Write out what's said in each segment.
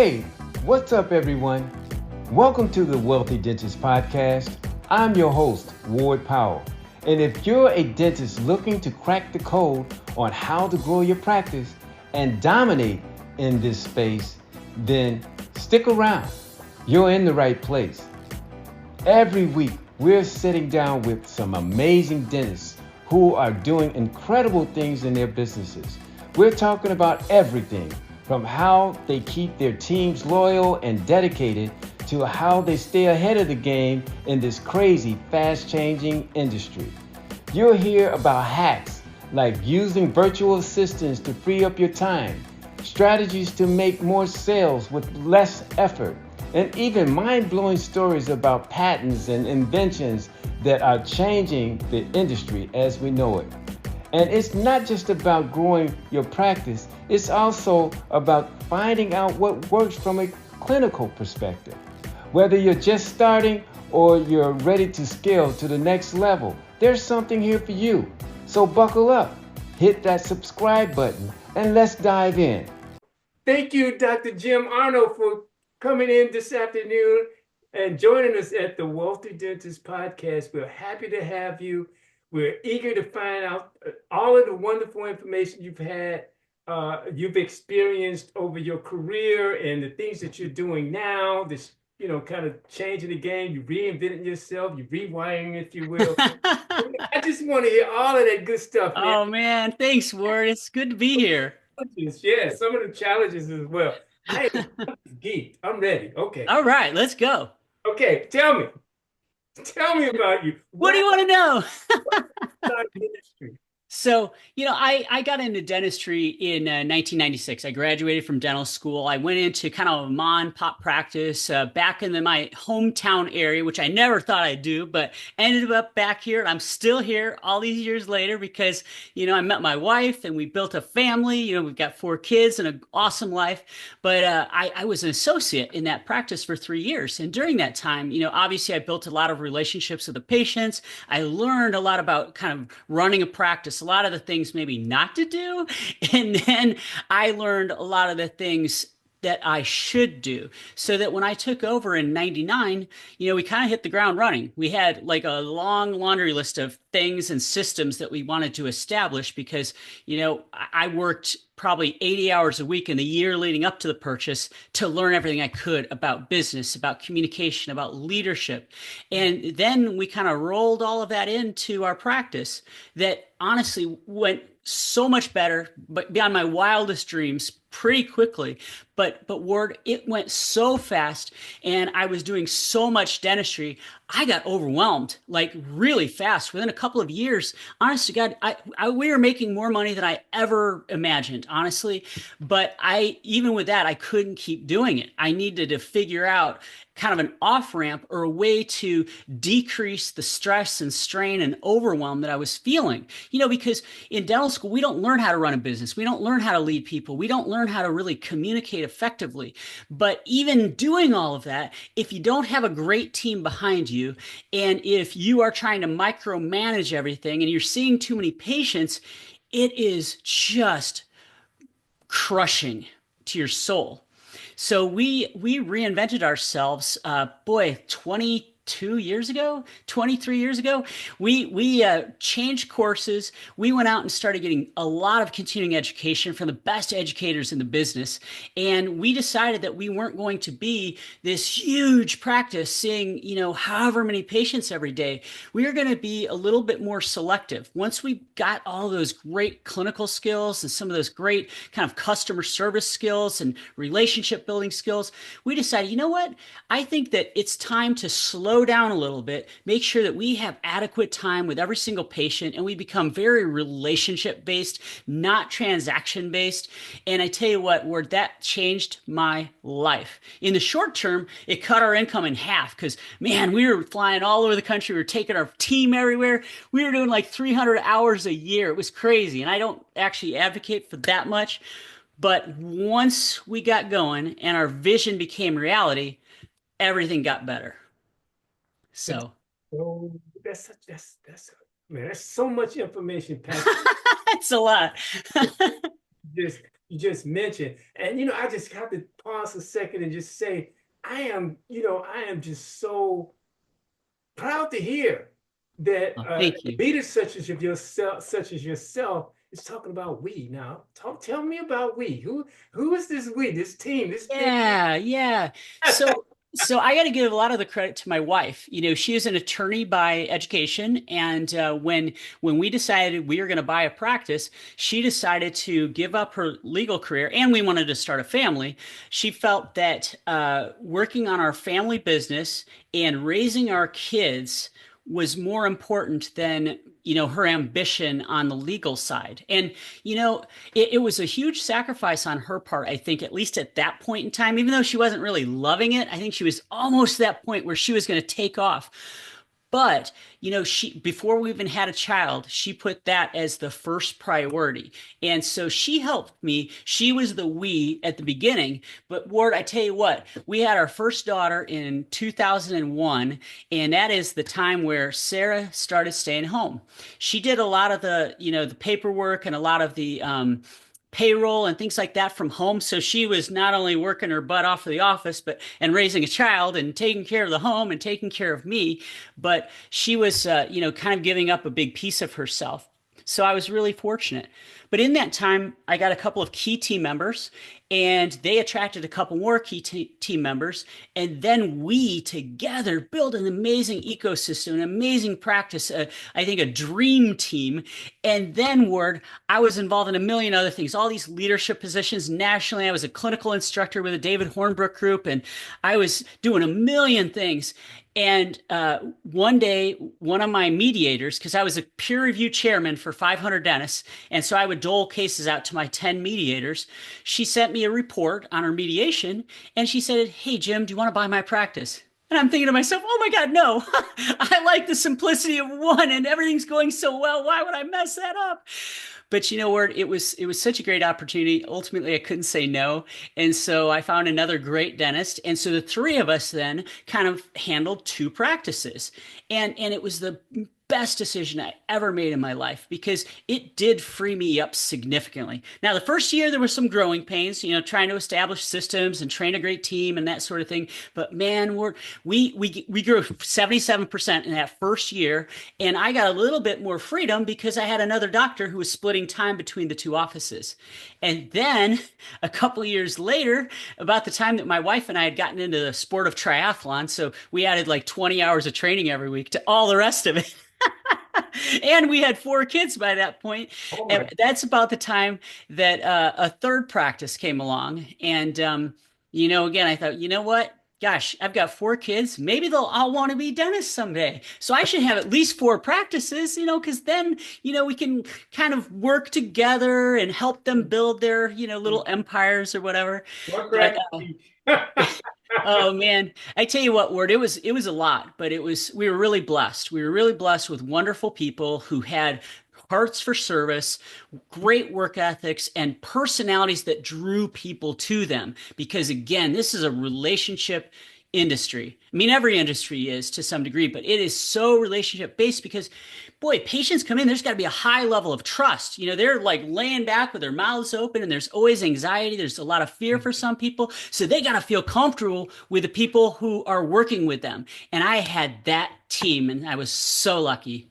Hey, what's up, everyone? Welcome to the Wealthy Dentist Podcast. I'm your host, Ward Powell. And if you're a dentist looking to crack the code on how to grow your practice and dominate in this space, then stick around. You're in the right place. Every week, we're sitting down with some amazing dentists who are doing incredible things in their businesses. We're talking about everything from how they keep their teams loyal and dedicated to how they stay ahead of the game in this crazy, fast-changing industry. You'll hear about hacks like using virtual assistants to free up your time, strategies to make more sales with less effort, and even mind-blowing stories about patents and inventions that are changing the industry as we know it. And it's not just about growing your practice, it's also about finding out what works from a clinical perspective. Whether you're just starting or you're ready to scale to the next level, there's something here for you. So buckle up, hit that subscribe button, and let's dive in. Thank you, Dr. Jim Arnold, for coming in this afternoon and joining us at the Wealthy Dentist Podcast. We're happy to have you. We're eager to find out all of the wonderful information you've experienced over your career and the things that you're doing now, this, kind of changing the game. You're reinventing yourself, you're rewiring, if you will. I just want to hear all of that good stuff, man. Oh, man. Thanks, Ward. It's good to be here. Yeah, some of the challenges as well. I am geeked. I'm ready. Okay. All right, let's go. Okay, tell me. Tell me about you. What do you want to know? Industry? So, I got into dentistry in 1996. I graduated from dental school. I went into kind of a mom and pop practice back in my hometown area, which I never thought I'd do, but ended up back here. I'm still here all these years later because, I met my wife and we built a family. We've got 4 kids and an awesome life. But I was an associate in that practice for 3 years. And during that time, obviously I built a lot of relationships with the patients. I learned a lot about kind of running a practice, a lot of the things maybe not to do. And then I learned a lot of the things that I should do so that when I took over in 99, we kind of hit the ground running. We had like a long laundry list of things and systems that we wanted to establish because, I worked probably 80 hours a week in the year leading up to the purchase to learn everything I could about business, about communication, about leadership. And then we kind of rolled all of that into our practice that honestly went so much better, but beyond my wildest dreams pretty quickly. But Ward, it went so fast and I was doing so much dentistry, I got overwhelmed like really fast. Within a couple of years, honest to God, we were making more money than I ever imagined, honestly. But even with that, I couldn't keep doing it. I needed to figure out kind of an off ramp or a way to decrease the stress and strain and overwhelm that I was feeling. Because in dental school, we don't learn how to run a business. We don't learn how to lead people. We don't learn how to really communicate effectively. But even doing all of that, if you don't have a great team behind you, and if you are trying to micromanage everything and you're seeing too many patients, it is just crushing to your soul. So we reinvented ourselves, 22 years ago, 23 years ago. We changed courses. We went out and started getting a lot of continuing education from the best educators in the business. And we decided that we weren't going to be this huge practice seeing, however many patients every day. We are going to be a little bit more selective. Once we got all those great clinical skills and some of those great kind of customer service skills and relationship building skills, we decided, you know what? I think that it's time to slow down a little bit, make sure that we have adequate time with every single patient, and we become very relationship based, not transaction based. And I tell you what, Ward, that changed my life. In the short term, it cut our income in half because, man, we were flying all over the country. We were taking our team everywhere. We were doing like 300 hours a year. It was crazy. And I don't actually advocate for that much. But once we got going and our vision became reality, everything got better. So Oh, man, that's so much information, Pat. it's a lot. Just you just mentioned. And, I just have to pause a second and just say, I am just so proud to hear that Oh, thank you. leaders such as yourself, is talking about we. Now, tell me about we. Who is this we? This team, this big. Yeah, yeah. So I got to give a lot of the credit to my wife. She is an attorney by education, and when we decided we were going to buy a practice, she decided to give up her legal career, and we wanted to start a family. She felt that working on our family business and raising our kids was more important than her ambition on the legal side. And it was a huge sacrifice on her part, I think, at least at that point in time, even though she wasn't really loving it. I think she was almost that point where she was going to take off. But, she, before we even had a child, she put that as the first priority. And so she helped me. She was the we at the beginning. But Ward, I tell you what, we had our first daughter in 2001, and that is the time where Sarah started staying home. She did a lot of the paperwork and a lot of the, payroll and things like that from home. So she was not only working her butt off of the office, but and raising a child and taking care of the home and taking care of me, but she was, kind of giving up a big piece of herself. So I was really fortunate. But in that time, I got a couple of key team members, and they attracted a couple more team members. And then we together built an amazing ecosystem, an amazing practice, I think a dream team. And then, Ward, I was involved in a million other things, all these leadership positions nationally. I was a clinical instructor with the David Hornbrook Group, and I was doing a million things. And one day, one of my mediators, because I was a peer review chairman for 500 dentists, and so I would dole cases out to my 10 mediators, she sent me a report on her mediation, and she said, "Hey, Jim, do you want to buy my practice?" And I'm thinking to myself, oh my God, no. I like the simplicity of one, and everything's going so well. Why would I mess that up? But Ward, it was such a great opportunity. Ultimately, I couldn't say no. And so I found another great dentist. And so the three of us then kind of handled two practices. And it was the best decision I ever made in my life because it did free me up significantly. Now, the first year there were some growing pains, trying to establish systems and train a great team and that sort of thing. But man, we grew 77% in that first year, and I got a little bit more freedom because I had another doctor who was splitting time between the two offices. And then a couple of years later, about the time that my wife and I had gotten into the sport of triathlon, so we added like 20 hours of training every week to all the rest of it. And we had four kids by that point. Oh my. And that's about the time that a third practice came along. And, again, I thought, you know what? Gosh, I've got four kids. Maybe they'll all want to be dentists someday. So I should have at least four practices, because then, we can kind of work together and help them build their, little empires or whatever. What But crack? Oh man, I tell you what, Ward, it was a lot, but we were really blessed. We were really blessed with wonderful people who had hearts for service, great work ethics, and personalities that drew people to them. Because again, this is a relationship industry. I mean, every industry is to some degree, but it is so relationship based because boy, patients come in, there's got to be a high level of trust. They're like laying back with their mouths open and there's always anxiety. There's a lot of fear for some people. So they got to feel comfortable with the people who are working with them. And I had that team and I was so lucky.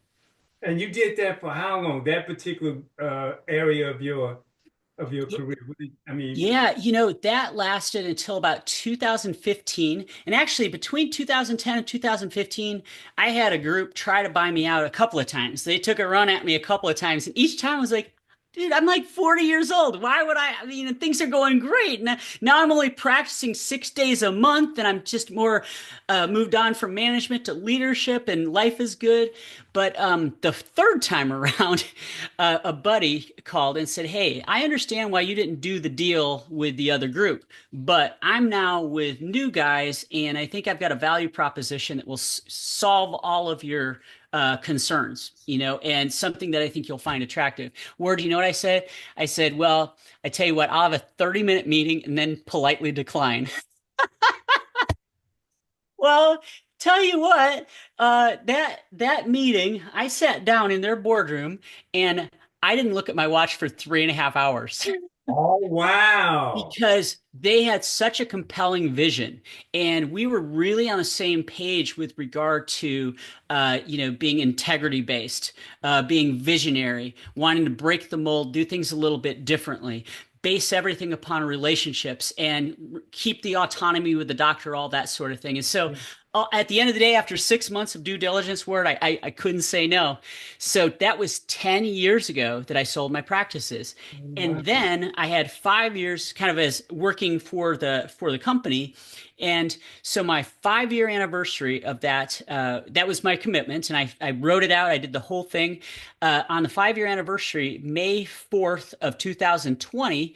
And you did that for how long? That particular area of your career. I mean, Yeah, that lasted until about 2015. And actually, between 2010 and 2015, I had a group try to buy me out a couple of times. They took a run at me a couple of times. And each time I was like, dude, I'm like 40 years old. Why would I mean, things are going great. Now I'm only practicing 6 days a month, and I'm just more moved on from management to leadership, and life is good. But the third time around, a buddy called and said, "Hey, I understand why you didn't do the deal with the other group, but I'm now with new guys, and I think I've got a value proposition that will solve all of your concerns, and something that I think you'll find attractive." Ward, you know what I said? I said, "Well, I tell you what, I'll have a 30-minute meeting and then politely decline." Well, tell you what, that meeting, I sat down in their boardroom and I didn't look at my watch for 3.5 hours. Oh, wow. because they had such a compelling vision, and we were really on the same page with regard to being integrity based, being visionary, wanting to break the mold, do things a little bit differently, base everything upon relationships, and keep the autonomy with the doctor, all that sort of thing. And so at the end of the day, after 6 months of due diligence, Ward, I couldn't say no. So that was 10 years ago that I sold my practices. Wow. And then I had 5 years kind of as working for the company. And so my 5 year anniversary of that, that was my commitment. And I wrote it out. I did the whole thing on the 5 year anniversary, May 4th of 2020.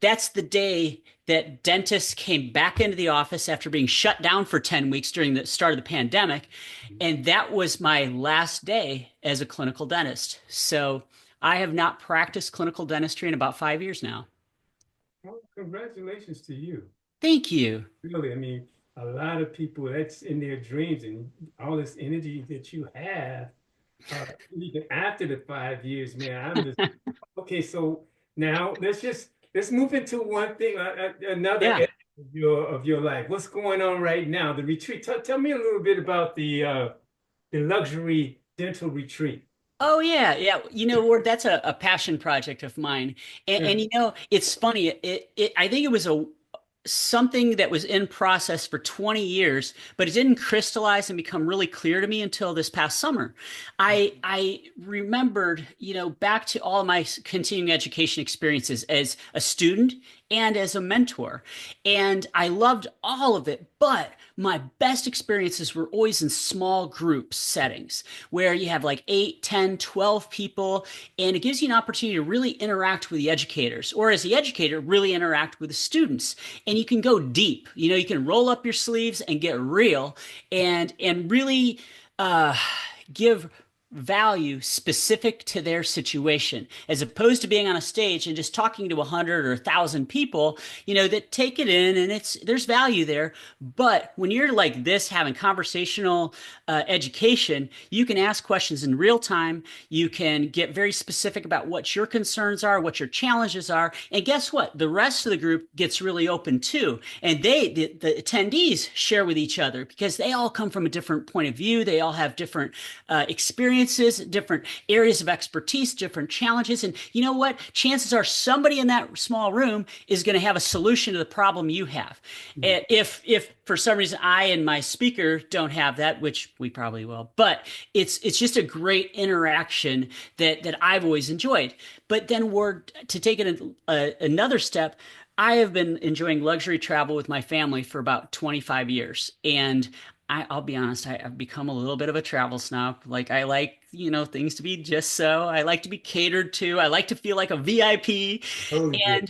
That's the day that dentists came back into the office after being shut down for 10 weeks during the start of the pandemic. And that was my last day as a clinical dentist. So I have not practiced clinical dentistry in about 5 years now. Well, congratulations to you. Thank you. Really, I mean, a lot of people that's in their dreams and all this energy that you have, even after the 5 years, man. I'm just okay. So now let's move into one thing, another Yeah. area of your life. What's going on right now? The retreat. Tell me a little bit about the luxury dental retreat. Oh yeah, yeah. Ward, that's a passion project of mine. Yeah. And it's funny. I think it was a something that was in process for 20 years, but it didn't crystallize and become really clear to me until this past summer. I remembered, back to all my continuing education experiences as a student and as a mentor. And I loved all of it, but my best experiences were always in small group settings where you have like 8, 10, 12 people, and it gives you an opportunity to really interact with the educators, or as the educator, really interact with the students. And you can go deep. You can roll up your sleeves and get real and really uh, give value specific to their situation, as opposed to being on a stage and just talking to 100 or 1,000 people, that take it in, and there's value there. But when you're like this, having conversational education, you can ask questions in real time. You can get very specific about what your concerns are, what your challenges are, and guess what? The rest of the group gets really open too, and the attendees share with each other because they all come from a different point of view. They all have different experiences, different areas of expertise, different challenges. And you know what? Chances are somebody in that small room is going to have a solution to the problem you have. If for some reason I and my speaker don't have that, which we probably will, but it's just a great interaction that I've always enjoyed. But then to take it another step. I have been enjoying luxury travel with my family for about 25 years. And I'll be honest, I've become a little bit of a travel snob. Like I like, things to be just so. I like to be catered to. I like to feel like a VIP. Totally good.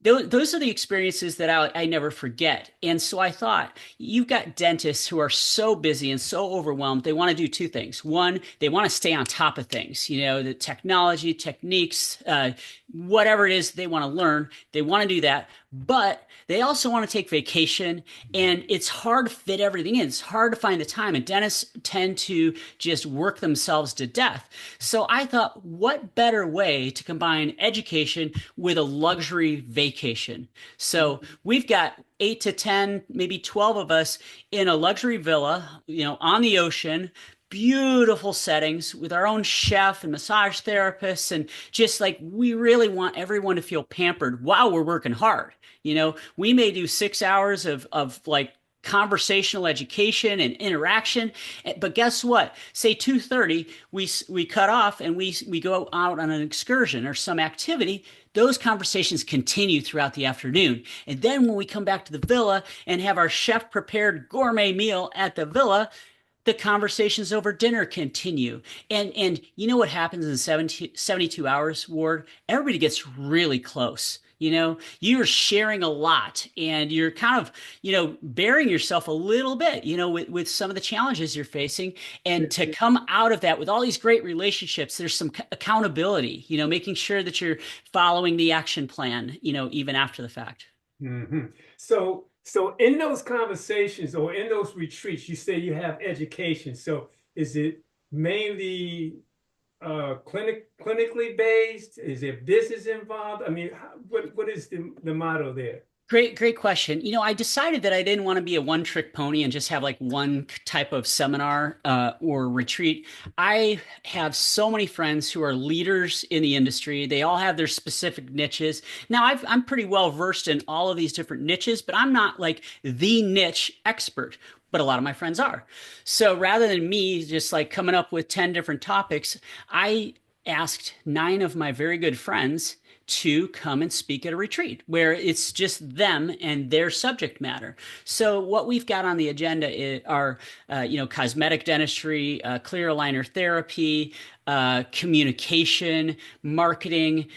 And those are the experiences that I never forget. And so I thought, you've got dentists who are so busy and so overwhelmed. They want to do two things. One, they want to stay on top of things, the technology, techniques, whatever it is they want to learn. They want to do that. But they also want to take vacation, and it's hard to fit everything in. It's hard to find the time, and dentists tend to just work themselves to death. So I thought, what better way to combine education with a luxury vacation? So we've got 8 to 10, maybe 12 of us in a luxury villa, on the ocean, beautiful settings with our own chef and massage therapists, and just like we really want everyone to feel pampered while we're working hard. We may do 6 hours of like conversational education and interaction, but guess what? Say 2:30, we cut off and we go out on an excursion or some activity. Those conversations continue throughout the afternoon. And then when we come back to the villa and have our chef prepared gourmet meal at the villa, the conversations over dinner continue. And you know what happens in 72 hours, Ward? Everybody gets really close. You're sharing a lot, and you're kind of, bearing yourself a little bit, with some of the challenges you're facing. And to come out of that with all these great relationships, there's some accountability, making sure that you're following the action plan, even after the fact. Hmm. So in those conversations or in those retreats, you say you have education. So is it mainly clinically based? Is there business involved? I mean, what is the motto there? Great question. I decided that I didn't want to be a one-trick pony and just have like one type of seminar or retreat. I have so many friends who are leaders in the industry. They all have their specific niches. Now, I'm pretty well versed in all of these different niches, but I'm not like the niche expert. But a lot of my friends are. So rather than me just like coming up with 10 different topics, I asked nine of my very good friends to come and speak at a retreat where it's just them and their subject matter. So what we've got on the agenda are, cosmetic dentistry, clear aligner therapy, communication, marketing,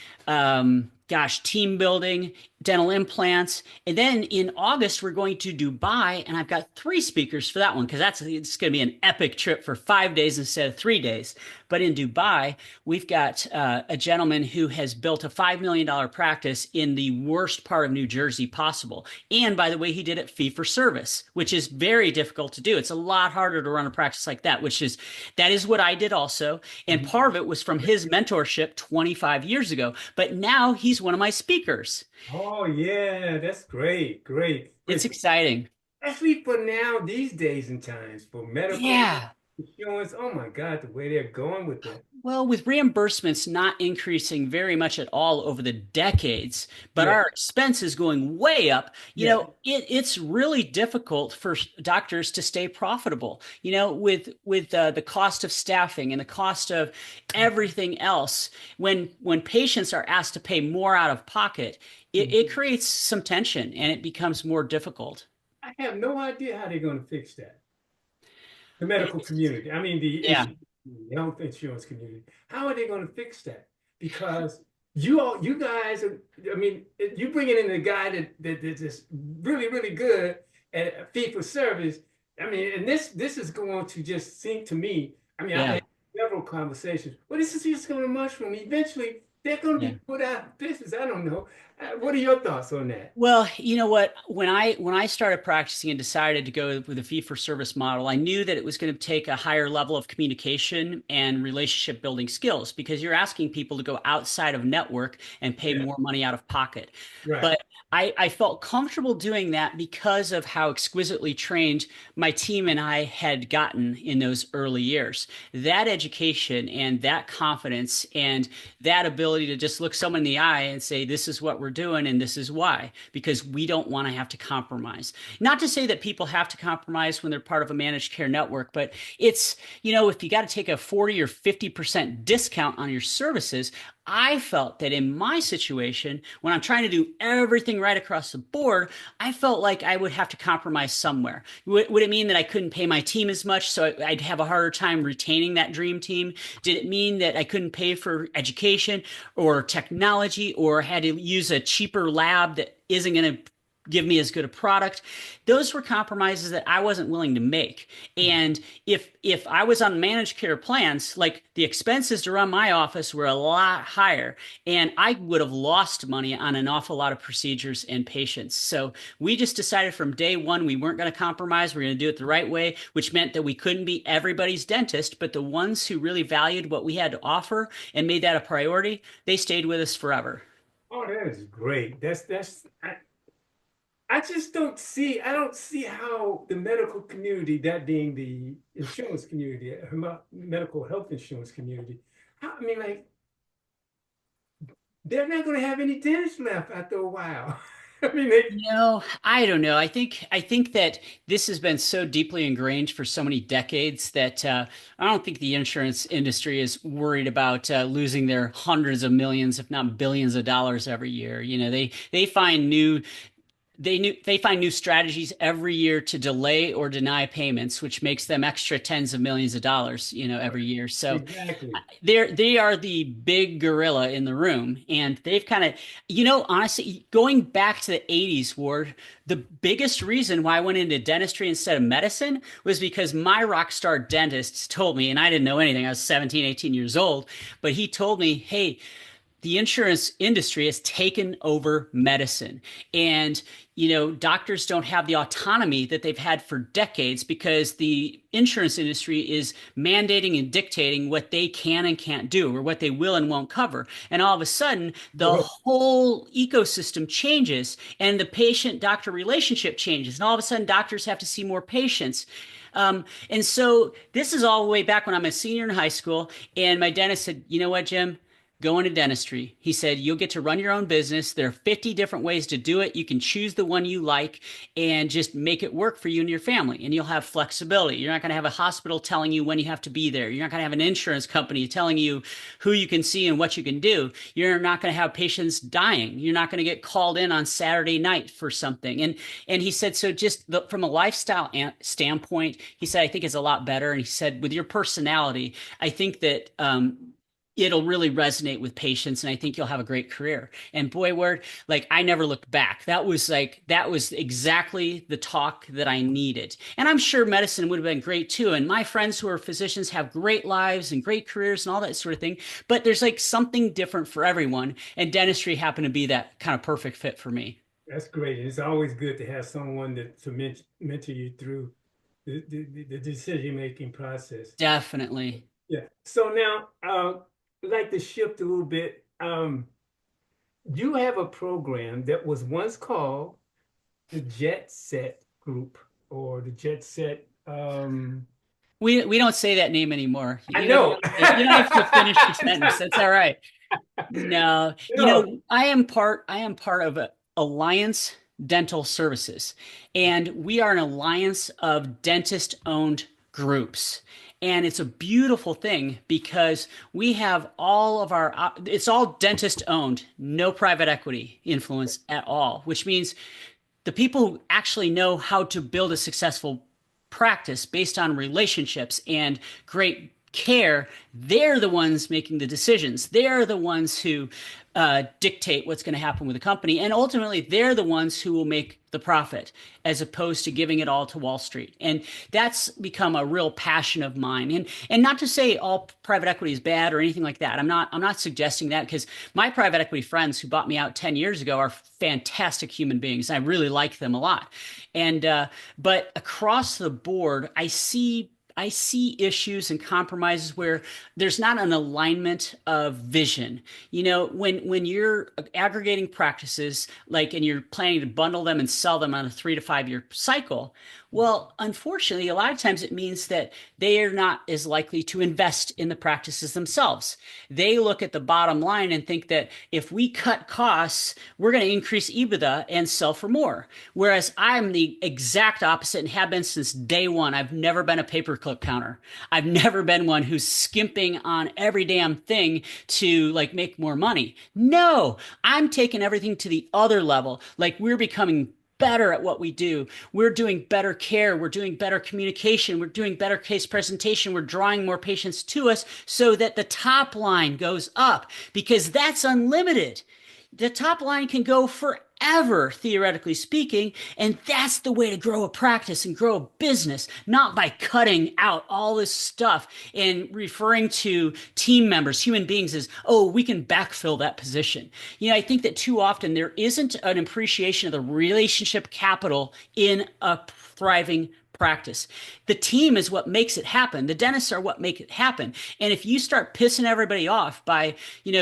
team building, dental implants. And then in August, we're going to Dubai, and I've got three speakers for that one because it's going to be an epic trip for 5 days instead of 3 days. But in Dubai, we've got a gentleman who has built a $5 million practice in the worst part of New Jersey possible. And by the way, he did it fee for service, which is very difficult to do. It's a lot harder to run a practice like that, that is what I did also. And part of it was from his mentorship 25 years ago. But now he's one of my speakers. Oh yeah, that's great, great. It's exciting. Especially for now, these days and times, for medical Yeah. insurance. Oh my God, the way they're going with that. Well, with reimbursements not increasing very much at all over the decades, but Yeah, our expenses going way up, yeah. it's really difficult for doctors to stay profitable. With the cost of staffing and the cost of everything else, when patients are asked to pay more out of pocket, it Mhm. creates some tension and it becomes more difficult. I have no idea how they're going to fix that. The medical community. I mean, the Yeah, insurance, the health insurance community. How are they going to fix that? Because you guys, I mean, you bringing in a guy that's just really, really good at fee for service. I mean, and this is going to just seem to me. I mean, I've yeah. had several conversations. Well, this is just going to mushroom. Eventually, they're going to Yeah. be put out of business. I don't know. What are your thoughts on that? Well, you know what? When I started practicing and decided to go with a fee for service model, I knew that it was going to take a higher level of communication and relationship building skills because you're asking people to go outside of network and pay Yeah, more money out of pocket. right. But I felt comfortable doing that because of how exquisitely trained my team and I had gotten in those early years. That education and that confidence and that ability to just look someone in the eye and say, this is what we're doing and this is why, because we don't want to have to compromise. Not to say that people have to compromise when they're part of a managed care network, but if you got to take a 40 or 50% discount on your services, I felt that in my situation, when I'm trying to do everything right across the board, I felt like I would have to compromise somewhere. Would it mean that I couldn't pay my team as much, so I'd have a harder time retaining that dream team? Did it mean that I couldn't pay for education or technology or had to use a cheaper lab that isn't going to give me as good a product? Those were compromises that I wasn't willing to make. And if I was on managed care plans, like the expenses to run my office were a lot higher, and I would have lost money on an awful lot of procedures and patients. So we just decided from day one we weren't going to compromise. We're going to do it the right way, which meant that we couldn't be everybody's dentist, but the ones who really valued what we had to offer and made that a priority, they stayed with us forever. Oh, that is great. I just don't see, I don't see how the medical community, that being the insurance community, medical health insurance community, I mean, like, they're not going to have any dentists left after a while. I mean, I don't know. I think that this has been so deeply ingrained for so many decades that I don't think the insurance industry is worried about losing their hundreds of millions, if not billions of dollars every year. They find new strategies every year to delay or deny payments, which makes them extra tens of millions of dollars, every year. So exactly. they are the big gorilla in the room, and they've kind of, honestly, going back to the 80s, Ward, the biggest reason why I went into dentistry instead of medicine was because my rock star dentist told me, and I didn't know anything. I was 17, 18 years old, but he told me, hey, the insurance industry has taken over medicine. And doctors don't have the autonomy that they've had for decades because the insurance industry is mandating and dictating what they can and can't do or what they will and won't cover. And all of a sudden, the Right. whole ecosystem changes and the patient doctor relationship changes. And all of a sudden, doctors have to see more patients. And so this is all the way back when I'm a senior in high school. And my dentist said, you know what, Jim? Go into dentistry. He said, you'll get to run your own business. There are 50 different ways to do it. You can choose the one you like and just make it work for you and your family. And you'll have flexibility. You're not going to have a hospital telling you when you have to be there. You're not going to have an insurance company telling you who you can see and what you can do. You're not going to have patients dying. You're not going to get called in on Saturday night for something. And he said, so just from a lifestyle standpoint, he said, I think it's a lot better. And he said, with your personality, I think that it'll really resonate with patients and I think you'll have a great career. And boy, word, like I never looked back. That was exactly the talk that I needed. And I'm sure medicine would have been great too. And my friends who are physicians have great lives and great careers and all that sort of thing. But there's like something different for everyone. And dentistry happened to be that kind of perfect fit for me. That's great. It's always good to have someone to mentor you through the decision-making process. Definitely. Yeah. So now, I'd like to shift a little bit. You have a program that was once called the Jet Set Group or the Jet Set. We don't say that name anymore. I know. You don't have to finish your sentence. That's all right. No, No. I am part of Alliance Dental Services, and we are an alliance of dentist-owned groups. And it's a beautiful thing because we have all of it's all dentist owned, no private equity influence at all, which means the people who actually know how to build a successful practice based on relationships and great care, they're the ones making the decisions. They're the ones who dictate what's going to happen with the company. And ultimately, they're the ones who will make the profit as opposed to giving it all to Wall Street. And that's become a real passion of mine. And not to say all private equity is bad or anything like that. I'm not suggesting that because my private equity friends who bought me out 10 years ago are fantastic human beings. I really like them a lot. And but across the board, I see issues and compromises where there's not an alignment of vision. When you're aggregating practices, like, and you're planning to bundle them and sell them on a 3 to 5 year cycle, well, unfortunately, a lot of times it means that they are not as likely to invest in the practices themselves. They look at the bottom line and think that if we cut costs, we're going to increase EBITDA and sell for more. Whereas I'm the exact opposite and have been since day one. I've never been a paperclip counter. I've never been one who's skimping on every damn thing to like make more money. No, I'm taking everything to the other level. Like we're becoming better at what we do. We're doing better care. We're doing better communication. We're doing better case presentation. We're drawing more patients to us so that the top line goes up because that's unlimited. The top line can go forever, theoretically speaking, and that's the way to grow a practice and grow a business, not by cutting out all this stuff and referring to team members, human beings as, oh, we can backfill that position. I think that too often there isn't an appreciation of the relationship capital in a thriving practice. The team is what makes it happen. The dentists are what make it happen. And if you start pissing everybody off by,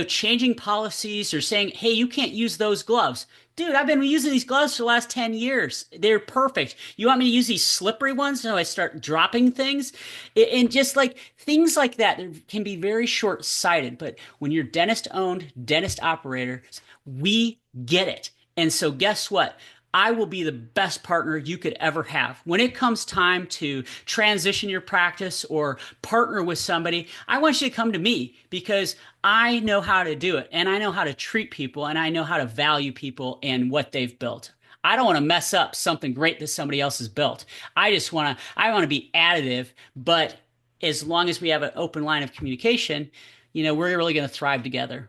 changing policies or saying, hey, you can't use those gloves. Dude, I've been using these gloves for the last 10 years. They're perfect. You want me to use these slippery ones so I start dropping things? And just like things like that can be very short-sighted. But when you're dentist-owned, dentist operator, we get it. And so guess what? I will be the best partner you could ever have. When it comes time to transition your practice or partner with somebody, I want you to come to me because I know how to do it and I know how to treat people and I know how to value people and what they've built. I don't want to mess up something great that somebody else has built. I want to be additive, but as long as we have an open line of communication, we're really going to thrive together.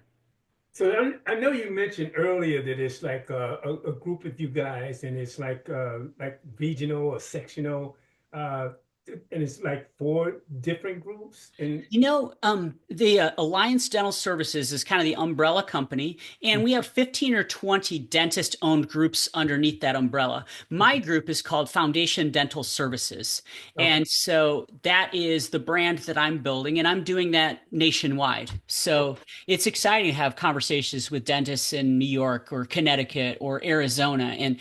So I know you mentioned earlier that it's like a group of you guys, and it's like regional or sectional. and it's like four different groups. And The Alliance Dental Services is kind of the umbrella company, and we have 15 or 20 dentist-owned groups underneath that umbrella. My group is called Foundation Dental Services. okay, And so that is the brand that I'm building, and I'm doing that nationwide. So it's exciting to have conversations with dentists in New York or Connecticut or Arizona and,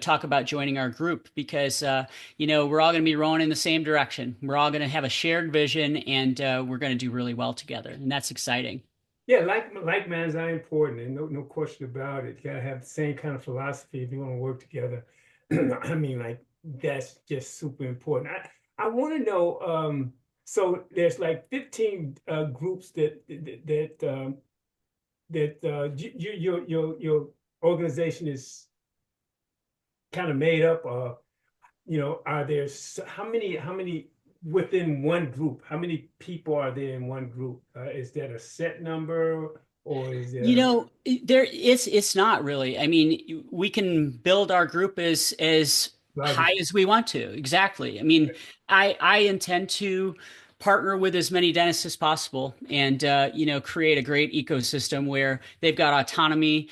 talk about joining our group because, we're all going to be rowing in the same direction. We're all going to have a shared vision and we're going to do really well together. And that's exciting. yeah, like minds are important, and no question about it. You gotta have the same kind of philosophy if you want to work together. I mean, like that's just super important. I want to know. So there's like 15 groups that your organization is kind of made up of. Are there how many within one group? How many people are there in one group? Is that a set number or is You there know, it's not really. I mean, we can build our group as like high as we want to. Exactly. I mean, I intend to partner with as many dentists as possible and create a great ecosystem where they've got autonomy.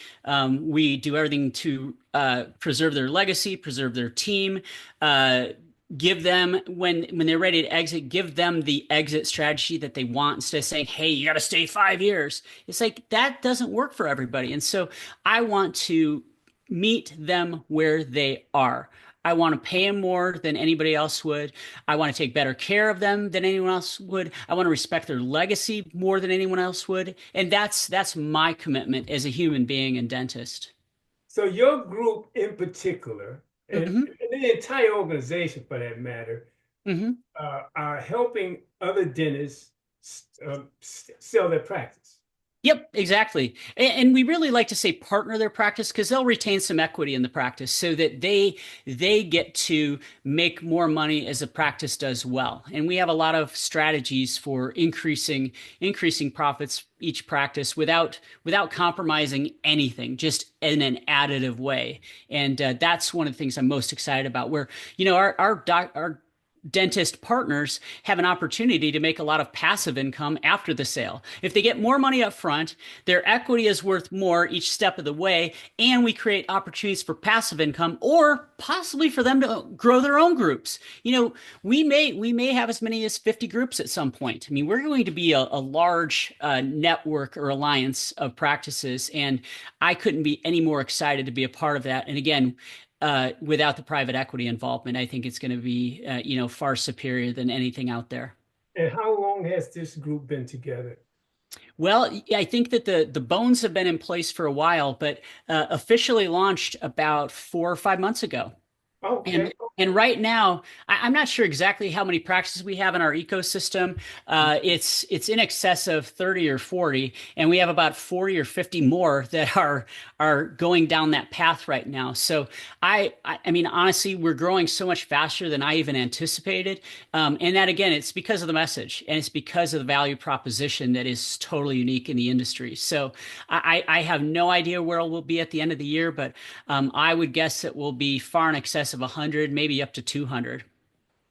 We do everything to preserve their legacy, preserve their team, give them when they're ready to exit, give them the exit strategy that they want instead of saying, hey, you got to stay 5 years. It's like that doesn't work for everybody. And so I want to meet them where they are. I want to pay them more than anybody else would. I want to take better care of them than anyone else would. I want to respect their legacy more than anyone else would. And that's my commitment as a human being and dentist. so your group in particular Hmm. and the entire organization for that matter Hmm. are helping other dentists sell their practice. Yep, exactly. And we really like to say partner their practice because they'll retain some equity in the practice so that they get to make more money as the practice does well. And we have a lot of strategies for increasing profits each practice without compromising anything, just in an additive way. And that's one of the things I'm most excited about. Where our dentist partners have an opportunity to make a lot of passive income after the sale. If they get more money up front, their equity is worth more each step of the way, and we create opportunities for passive income or possibly for them to grow their own groups. We may have as many as 50 groups at some point. I mean, we're going to be a large network or alliance of practices, and I couldn't be any more excited to be a part of that. And again, without the private equity involvement, I think it's going to be, far superior than anything out there. And how long has this group been together? Well, yeah, I think that the bones have been in place for a while, but officially launched about 4 or 5 months ago. And Okay, and okay. right now, I'm not sure exactly how many practices we have in our ecosystem. It's in excess of 30 or 40, and we have about 40 or 50 more that are going down that path right now. So I mean, honestly, we're growing so much faster than I even anticipated. And that again, it's because of the message and it's because of the value proposition that is totally unique in the industry. So I have no idea where we'll be at the end of the year, but I would guess that we'll be far in excess of 100, maybe up to 200.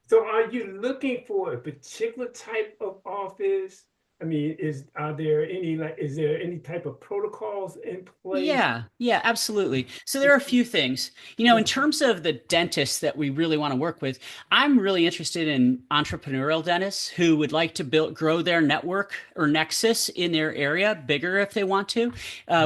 So are you looking for a particular type of office? I mean, is there any type of protocols in place? Yeah, absolutely. So there are a few things. In terms of the dentists that we really want to work with, I'm really interested in entrepreneurial dentists who would like to grow their network or nexus in their area bigger if they want to,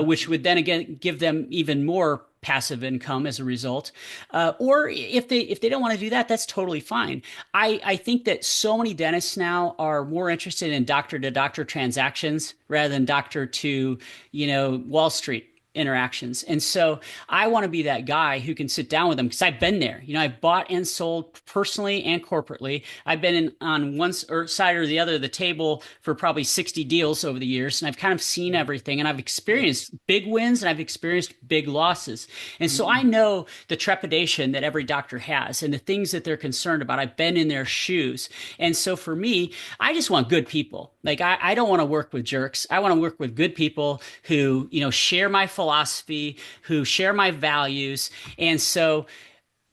which would then again give them even more passive income as a result. Or if they don't want to do that, that's totally fine. I think that so many dentists now are more interested in doctor to doctor transactions rather than doctor to, Wall Street interactions. And so I want to be that guy who can sit down with them because I've been there. I've bought and sold personally and corporately. I've been on one side or the other of the table for probably 60 deals over the years. And I've kind of seen everything and I've experienced big wins and I've experienced big losses. And so I know the trepidation that every doctor has and the things that they're concerned about. I've been in their shoes. And so for me, I just want good people. Like I don't want to work with jerks. I want to work with good people who, share my philosophy, who share my values. And so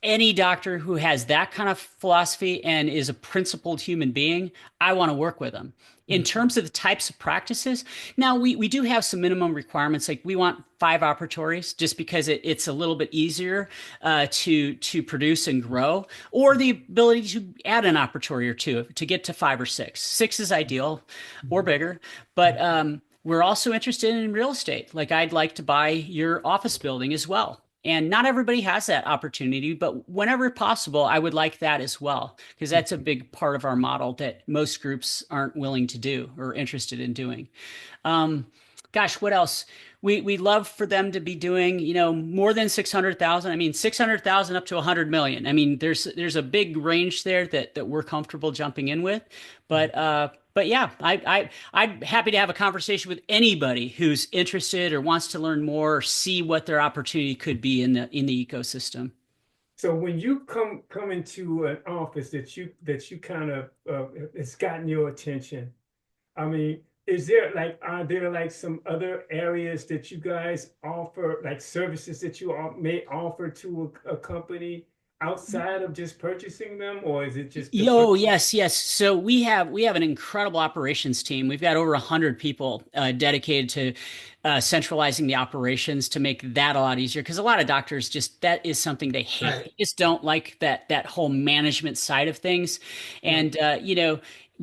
any doctor who has that kind of philosophy and is a principled human being, I want to work with them. In terms of the types of practices, now we do have some minimum requirements. Like we want 5 operatories just because it's a little bit easier to produce and grow, or the ability to add an operatory or two to get to 5 or 6. 6 is ideal or bigger, but we're also interested in real estate. Like I'd like to buy your office building as well. And not everybody has that opportunity, but whenever possible, I would like that as well, because that's a big part of our model that most groups aren't willing to do or interested in doing. Um, Gosh, what else? We love for them to be doing, more than 600,000. I mean, 600,000 up to 100 million. I mean, there's a big range there that we're comfortable jumping in with. But yeah, I'm happy to have a conversation with anybody who's interested or wants to learn more or see what their opportunity could be in the ecosystem. So when you come into an office that you kind of it's gotten your attention, I mean, are there like some other areas that you guys offer, like services that you may offer to a company outside of just purchasing them, or is it just the Yo, yes, yes. So we have an incredible operations team. We've got over 100 people dedicated to centralizing the operations to make that a lot easier. Because a lot of doctors just that is something they hate. right, They just don't like that whole management side of things, right, and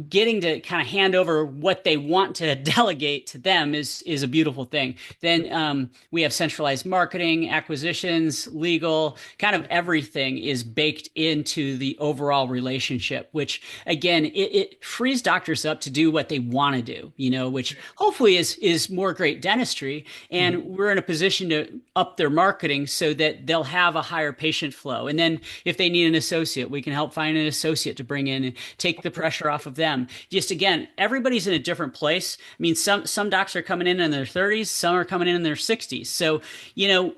getting to kind of hand over what they want to delegate to them is a beautiful thing. Then we have centralized marketing, acquisitions, legal, kind of everything is baked into the overall relationship, which again, it frees doctors up to do what they want to do, which hopefully is more great dentistry. And mhm. we're in a position to up their marketing so that they'll have a higher patient flow. And then if they need an associate, we can help find an associate to bring in and take the pressure off of them. Just again, everybody's in a different place. I mean, some docs are coming in their 30s, some are coming in their 60s. So,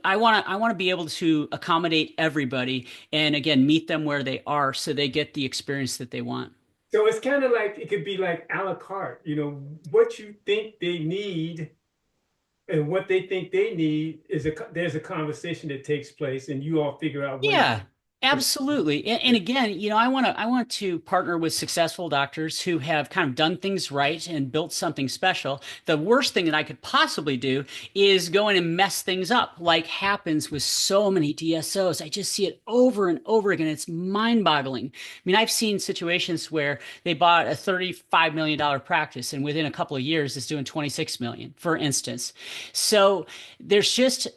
I want to be able to accommodate everybody and again meet them where they are so they get the experience that they want. So it's kind of like it could be like a la carte, what you think they need and what they think they need there's a conversation that takes place and you all figure out what it Yeah, is. absolutely. And again, I want to partner with successful doctors who have kind of done things right and built something special. The worst thing that I could possibly do is go in and mess things up, like happens with so many DSOs. I just see it over and over again. It's mind-boggling. I mean, I've seen situations where they bought a $35 million practice and within a couple of years is doing 26 million, for instance. So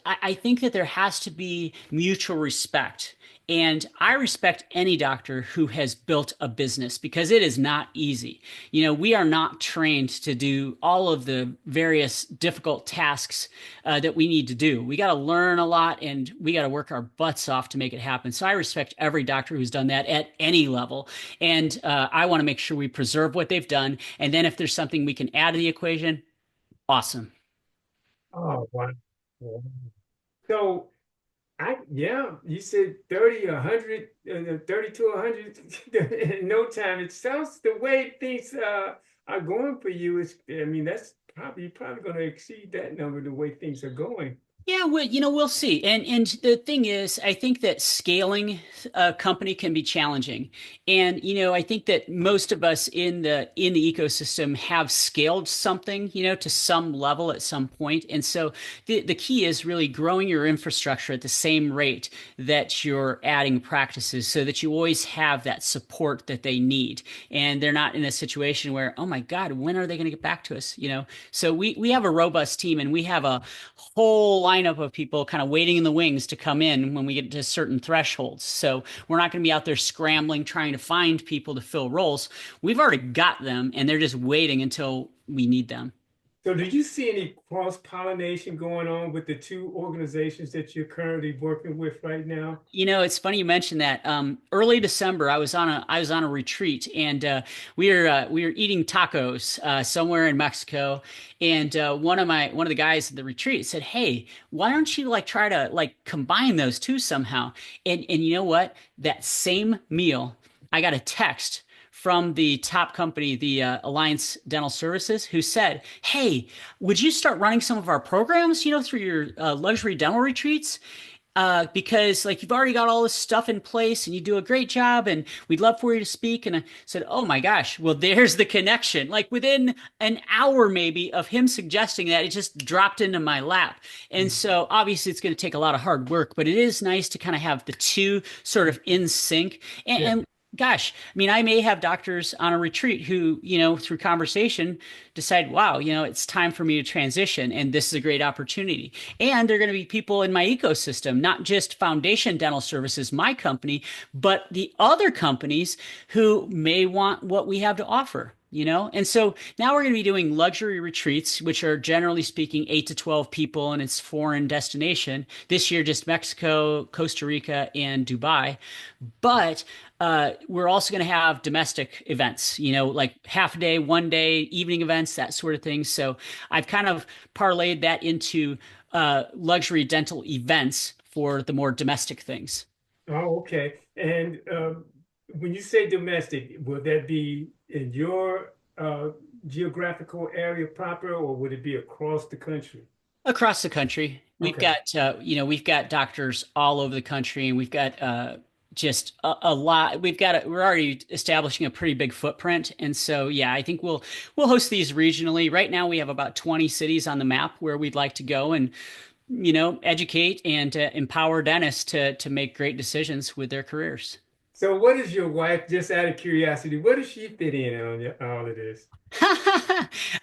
I think that there has to be mutual respect. And I respect any doctor who has built a business because it is not easy. We are not trained to do all of the various difficult tasks that we need to do. We got to learn a lot and we got to work our butts off to make it happen. So I respect every doctor who's done that at any level. And I want to make sure we preserve what they've done. And then if there's something we can add to the equation, awesome. Oh, wow. Wow. So yeah, you said 30, 100, 30 to 100 in no time. It sounds the way things are going for you I mean, that's you're probably going to exceed that number the way things are going. Yeah, well, we'll see. And the thing is, I think that scaling a company can be challenging. And I think that most of us in the ecosystem have scaled something, to some level at some point. And so the key is really growing your infrastructure at the same rate that you're adding practices so that you always have that support that they need. And they're not in a situation where, oh my God, when are they going to get back to us? So we have a robust team and we have a whole lineup of people kind of waiting in the wings to come in when we get to certain thresholds. So we're not going to be out there scrambling trying to find people to fill roles. We've already got them and they're just waiting until we need them. So, do you see any cross-pollination going on with the two organizations that you're currently working with right now? It's funny you mentioned that. Early December, I was on a retreat, and we were eating tacos somewhere in Mexico, and one of the guys at the retreat said, "Hey, why don't you like try to like combine those two somehow?" And you know what? That same meal, I got a text from the top company, the Alliance Dental Services, who said, "Hey, would you start running some of our programs, through your luxury dental retreats?" because like you've already got all this stuff in place and you do a great job and we'd love for you to speak. And I said, oh my gosh, well, there's the connection. Like within an hour maybe of him suggesting that, it just dropped into my lap. And so obviously it's going to take a lot of hard work, but it is nice to kind of have the two sort of in sync. Yeah. And gosh, I mean, I may have doctors on a retreat who, through conversation decide, wow, it's time for me to transition and this is a great opportunity. And they're going to be people in my ecosystem, not just Foundation Dental Services, my company, but the other companies who may want what we have to offer. And so now we're going to be doing luxury retreats, which are generally speaking 8 to 12 people, and it's foreign destination. This year, just Mexico, Costa Rica, and Dubai. But we're also going to have domestic events, like half a day, 1 day, evening events, that sort of thing. So I've kind of parlayed that into luxury dental events for the more domestic things. Oh, okay. And when you say domestic, will that be in your geographical area proper, or would it be across the country? Across the country, we've Okay. got we've got doctors all over the country, and we've got just a lot. We're already establishing a pretty big footprint, and so yeah, I think we'll host these regionally. Right now, we have about 20 cities on the map where we'd like to go and educate and empower dentists to make great decisions with their careers. So, what is your wife, just out of curiosity, what does she fit in on all of this?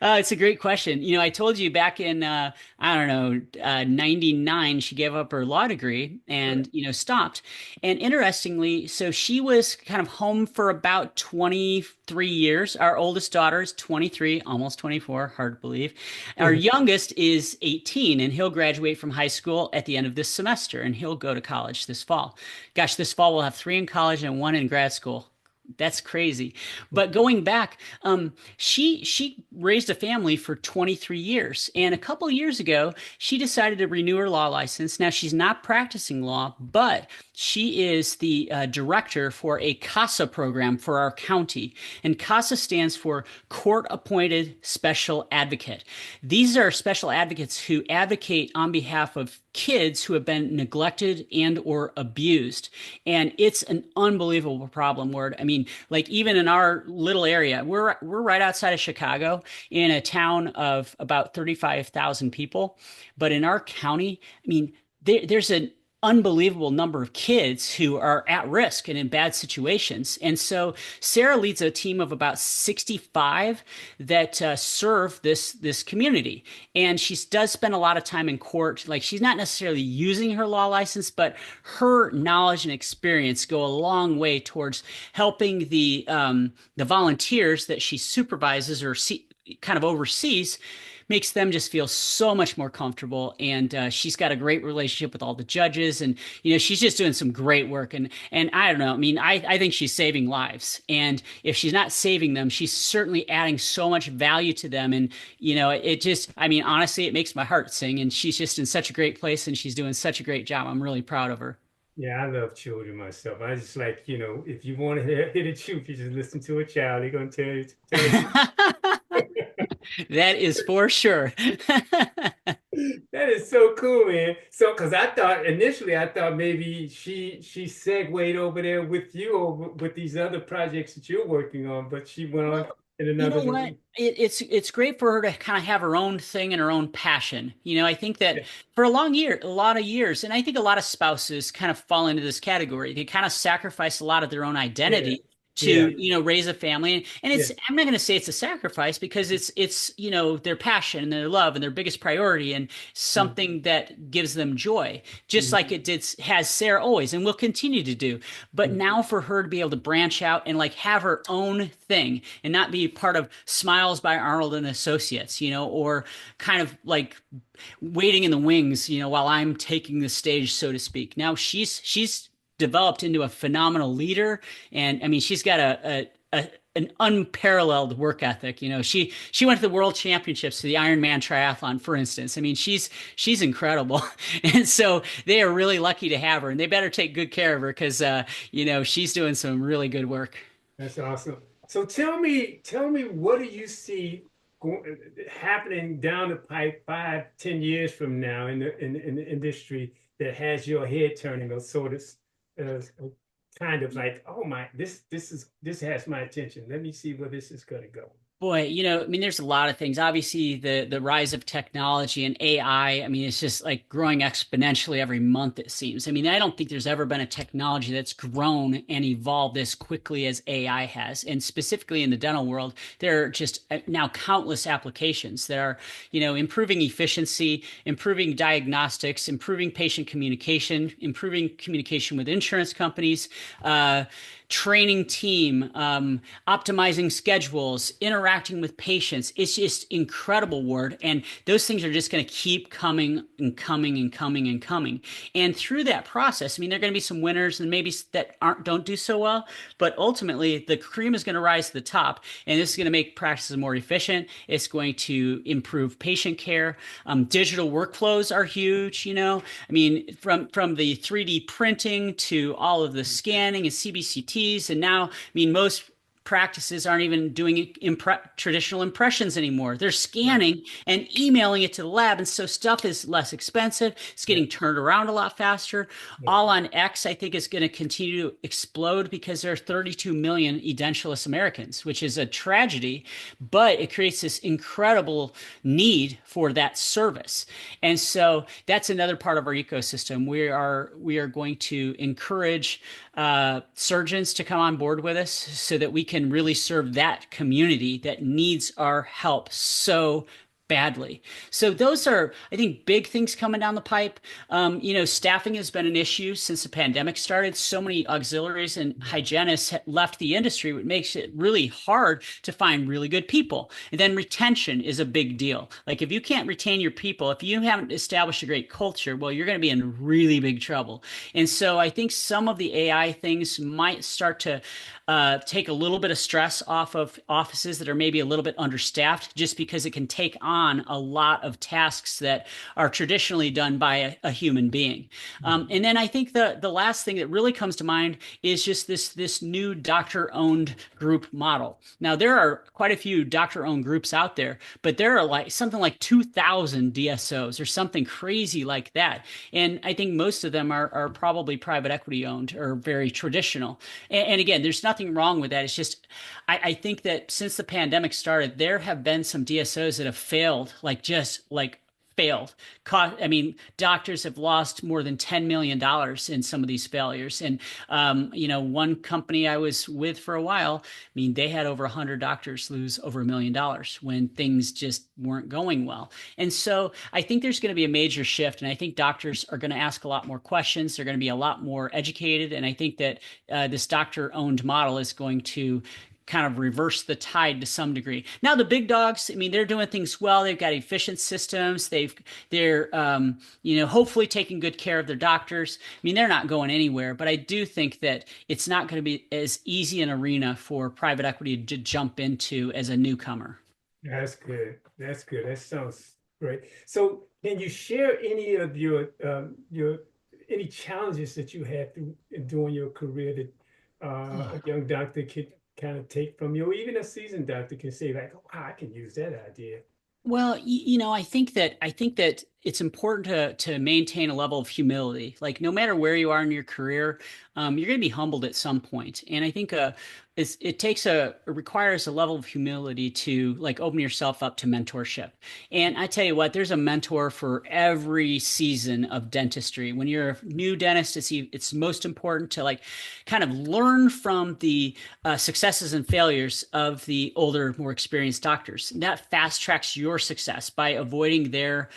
It's a great question. I told you back in I don't know 99, she gave up her law degree Right. and stopped. And interestingly, so she was kind of home for about 23 years. Our oldest daughter is 23, almost 24, hard to believe. Our youngest is 18, and he'll graduate from high school at the end of this semester, and he'll go to college this fall. Gosh, this fall we'll have three in college and one in grad school. That's crazy. But going back, she raised a family for 23 years, and a couple of years ago, she decided to renew her law license. Now she's not practicing law, but she is the director for a CASA program for our county, and CASA stands for Court Appointed Special Advocate. These are special advocates who advocate on behalf of kids who have been neglected and or abused, and it's an unbelievable problem. Word, I mean, like even in our little area, we're right outside of Chicago in a town of about 35,000 people, but in our county, I mean, there's an unbelievable number of kids who are at risk and in bad situations. And so Sarah leads a team of about 65 that serve this community. And she does spend a lot of time in court. Like she's not necessarily using her law license, but her knowledge and experience go a long way towards helping the volunteers that she supervises or kind of oversees, makes them just feel so much more comfortable. And she's got a great relationship with all the judges, and she's just doing some great work. And I don't know. I mean, I think she's saving lives, and if she's not saving them, she's certainly adding so much value to them. And it just, I mean, honestly, it makes my heart sing. And she's just in such a great place, and she's doing such a great job. I'm really proud of her. Yeah, I love children myself. I just like, if you want to hear the truth, you just listen to a child. They're gonna tell you. That is for sure. That is so cool, man. So, because I thought initially, I thought maybe she segued over there with you or with these other projects that you're working on, but she went on Well, in you know another. what? It's great for her to kind of have her own thing and her own passion. I think that Yeah, for a lot of years, and I think a lot of spouses kind of fall into this category. They kind of sacrifice a lot of their own yeah, identity yeah, to raise a family. And yeah. I'm not going to say it's a sacrifice because it's their passion and their love and their biggest priority and Mm, something that gives them joy, just mm, like it did has Sarah always and will continue to do. But mm, now for her to be able to branch out and like have her own thing and not be part of Smiles by Arnold and Associates, or kind of like waiting in the wings, while I'm taking the stage, so to speak. Now she's developed into a phenomenal leader, and I mean she's got an unparalleled work ethic. She went to the World Championships, to the Ironman triathlon, for instance. I mean she's incredible, and so they are really lucky to have her, and they better take good care of her because she's doing some really good work. that's awesome. So tell me, what do you see happening down the pipe 5, 10 years from now in the industry? that has your head turning, or sort of uh, kind of like, oh my, this has my attention. Let me see where this is going to go. Boy, I mean, there's a lot of things. Obviously, the rise of technology and AI, I mean, it's just like growing exponentially every month, it seems. I mean, I don't think there's ever been a technology that's grown and evolved as quickly as AI has. And specifically in the dental world, there are just now countless applications that are, improving efficiency, improving diagnostics, improving patient communication, improving communication with insurance companies, training team, optimizing schedules, interacting with patients. It's just incredible word. And those things are just going to keep coming and coming and coming and coming. And through that process, I mean, there are going to be some winners and maybe that don't do so well, but ultimately the cream is going to rise to the top. And this is going to make practices more efficient. It's going to improve patient care. Digital workflows are huge, I mean, from the 3D printing to all of the scanning and CBCTs, and now, I mean, most practices aren't even doing traditional impressions anymore. They're scanning and emailing it to the lab, and so stuff is less expensive. It's getting turned around a lot faster. Yeah. All on X, I think, is going to continue to explode because there are 32 million edentulous Americans, which is a tragedy, but it creates this incredible need for that service. And so that's another part of our ecosystem. We are going to encourage surgeons to come on board with us so that we can really serve that community that needs our help so badly. So those are, I think, big things coming down the pipe. Staffing has been an issue since the pandemic started. So many auxiliaries and hygienists left the industry, which makes it really hard to find really good people. And then retention is a big deal. Like if you can't retain your people, if you haven't established a great culture, well, you're going to be in really big trouble. And so I think some of the AI things might start to take a little bit of stress off of offices that are maybe a little bit understaffed, just because it can take on a lot of tasks that are traditionally done by a human being. And then I think the last thing that really comes to mind is just this new doctor-owned group model. Now, there are quite a few doctor-owned groups out there, but there are like something like 2,000 DSOs or something crazy like that. And I think most of them are probably private equity owned or very traditional. And again, there's nothing wrong with that. It's just, I think that since the pandemic started, there have been some DSOs that have failed, failed. I mean, doctors have lost more than $10 million in some of these failures. And, one company I was with for a while, I mean, they had over 100 doctors lose over $1 million when things just weren't going well. And so I think there's going to be a major shift. And I think doctors are going to ask a lot more questions. They're going to be a lot more educated. And I think that this doctor-owned model is going to kind of reverse the tide to some degree. Now the big dogs, I mean, they're doing things well. They've got efficient systems. They're hopefully taking good care of their doctors. I mean, they're not going anywhere, but I do think that it's not going to be as easy an arena for private equity to jump into as a newcomer. That's good. That's good. That sounds great. So can you share any of your any challenges that you had during your career that a young doctor could kind of take from you, or even a seasoned doctor can say like, oh, wow, I can use that idea? Well, I think that it's important to maintain a level of humility. Like no matter where you are in your career, you're going to be humbled at some point. And I think it requires a level of humility to like open yourself up to mentorship. And I tell you what, there's a mentor for every season of dentistry. When you're a new dentist, it's most important to like kind of learn from the successes and failures of the older, more experienced doctors. And that fast tracks your success by avoiding their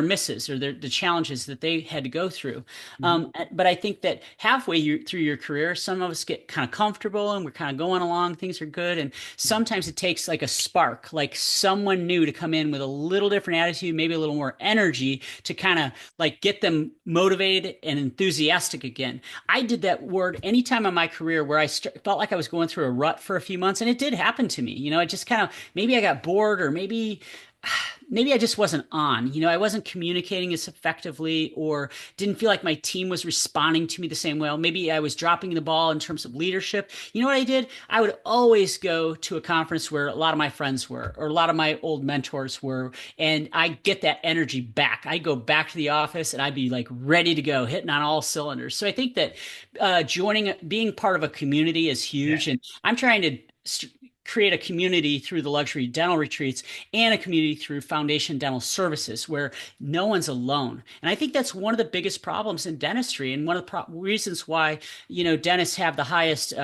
misses or the challenges that they had to go through. But I think that halfway through your career, some of us get kind of comfortable and we're kind of going along, things are good. And sometimes it takes like a spark, like someone new to come in with a little different attitude, maybe a little more energy to kind of like get them motivated and enthusiastic again. I did that word anytime in my career where I felt like I was going through a rut for a few months, and it did happen to me. It just kind of, maybe I got bored or maybe maybe I just wasn't on. I wasn't communicating as effectively or didn't feel like my team was responding to me the same way. Maybe I was dropping the ball in terms of leadership. You know what I did? I would always go to a conference where a lot of my friends were or a lot of my old mentors were, and I get that energy back. I go back to the office and I'd be like ready to go, hitting on all cylinders. So I think that being part of a community is Yeah. huge, and I'm trying to create a community through the luxury dental retreats and a community through Foundation Dental Services where no one's alone. And I think that's one of the biggest problems in dentistry, and one of the reasons why dentists have the highest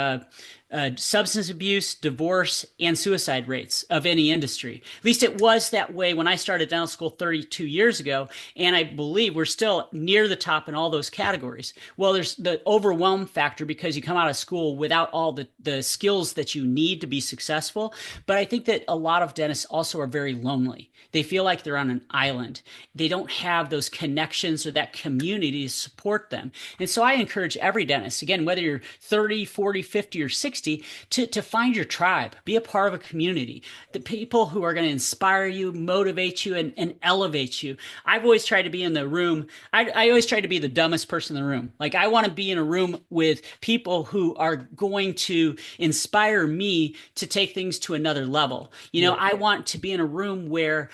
substance abuse, divorce, and suicide rates of any industry. At least it was that way when I started dental school 32 years ago. And I believe we're still near the top in all those categories. Well, there's the overwhelm factor because you come out of school without all the skills that you need to be successful. But I think that a lot of dentists also are very lonely. They feel like they're on an island. They don't have those connections or that community to support them. And so I encourage every dentist, again, whether you're 30, 40, 50, or 60, to find your tribe, be a part of a community, the people who are going to inspire you, motivate you, and elevate you. I've always tried to be in the room. I always try to be the dumbest person in the room. Like, I want to be in a room with people who are going to inspire me to take things to another level. Yeah. I want to be in a room where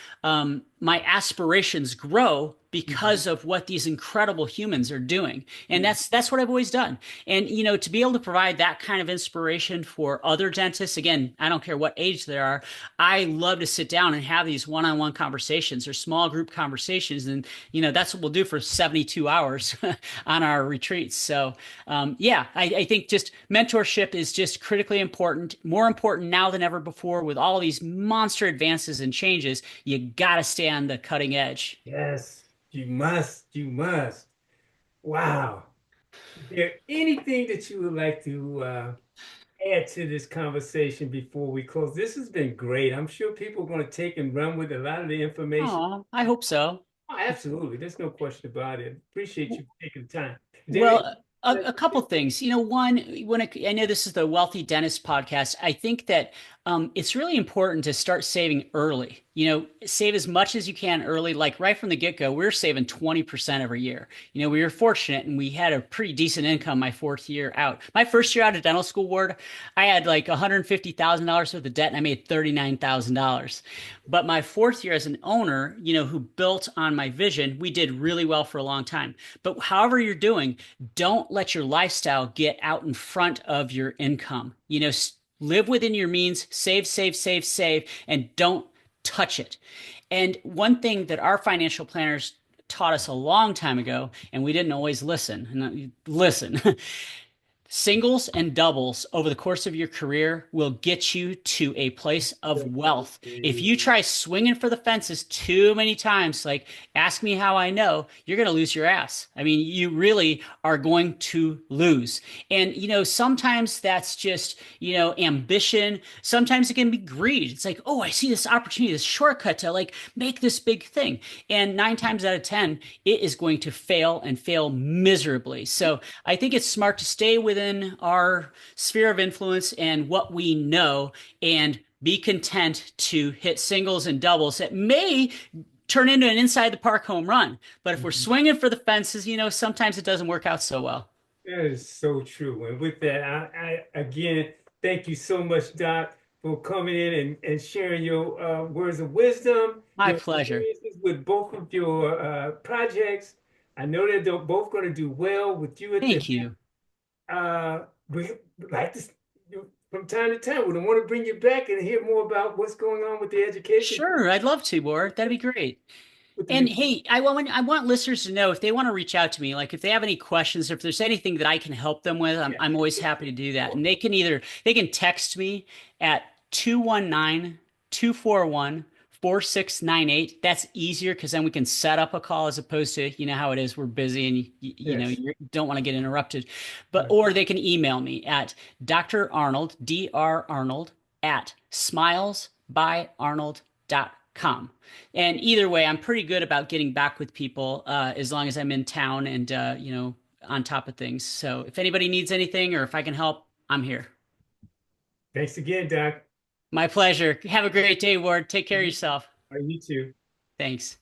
my aspirations grow because of what these incredible humans are doing. And that's what I've always done. And to be able to provide that kind of inspiration for other dentists, again, I don't care what age they are, I love to sit down and have these one-on-one conversations or small group conversations. And that's what we'll do for 72 hours on our retreats. So yeah, I think just mentorship is just critically important, more important now than ever before. With all these monster advances and changes, you got to stay on the cutting edge. Yes, you must. You must. Wow. Is there anything that you would like to add to this conversation before we close? This has been great. I'm sure people are going to take and run with a lot of the information. Oh, I hope so. Oh, absolutely. There's no question about it. Appreciate you taking the time. Is there Well, any- a couple things. One, I know this is the Wealthy Dentist podcast. I think that it's really important to start saving early. Save as much as you can early. Like right from the get-go, we're saving 20% every year. We were fortunate and we had a pretty decent income my fourth year out. My first year out of dental school, Ward, I had like $150,000 worth of debt and I made $39,000. But my fourth year as an owner, who built on my vision, we did really well for a long time. But however you're doing, don't let your lifestyle get out in front of your income. Live within your means, save, save, save, save, and don't touch it. And one thing that our financial planners taught us a long time ago, and we didn't always listen, listen. Singles and doubles over the course of your career will get you to a place of wealth. If you try swinging for the fences too many times, like ask me how I know, you're going to lose your ass. I mean, you really are going to lose. And, sometimes that's just, ambition. Sometimes it can be greed. It's like, oh, I see this opportunity, this shortcut to like make this big thing. And 9 times out of 10, it is going to fail and fail miserably. So I think it's smart to stay within our sphere of influence and what we know and be content to hit singles and doubles that may turn into an inside the park home run. But if we're swinging for the fences, sometimes it doesn't work out so well. That is so true. And with that, I again thank you so much, Doc, for coming in and sharing your words of wisdom, My your pleasure. experiences with both of your projects. I know that they're both going to do well with you at the Thank you. we like to from time to time. We want to bring you back and hear more about what's going on with the education Sure, I'd love to, Bor. That'd be great. with the And new. hey, I want listeners to know if they want to reach out to me, like if they have any questions or if there's anything that I can help them with, Yeah. I'm always happy to do that. And they can text me at 219-241-4698. That's easier because then we can set up a call as opposed to, how it is, we're busy and Yes. you don't want to get interrupted. But Right. or they can email me at Dr. Arnold, Dr. Arnold at smilesbyarnold.com. And either way, I'm pretty good about getting back with people as long as I'm in town and on top of things. So if anybody needs anything or if I can help, I'm here. Thanks again, Doc. My pleasure. Have a great day, Ward. Take care of yourself. All right, you too. Thanks.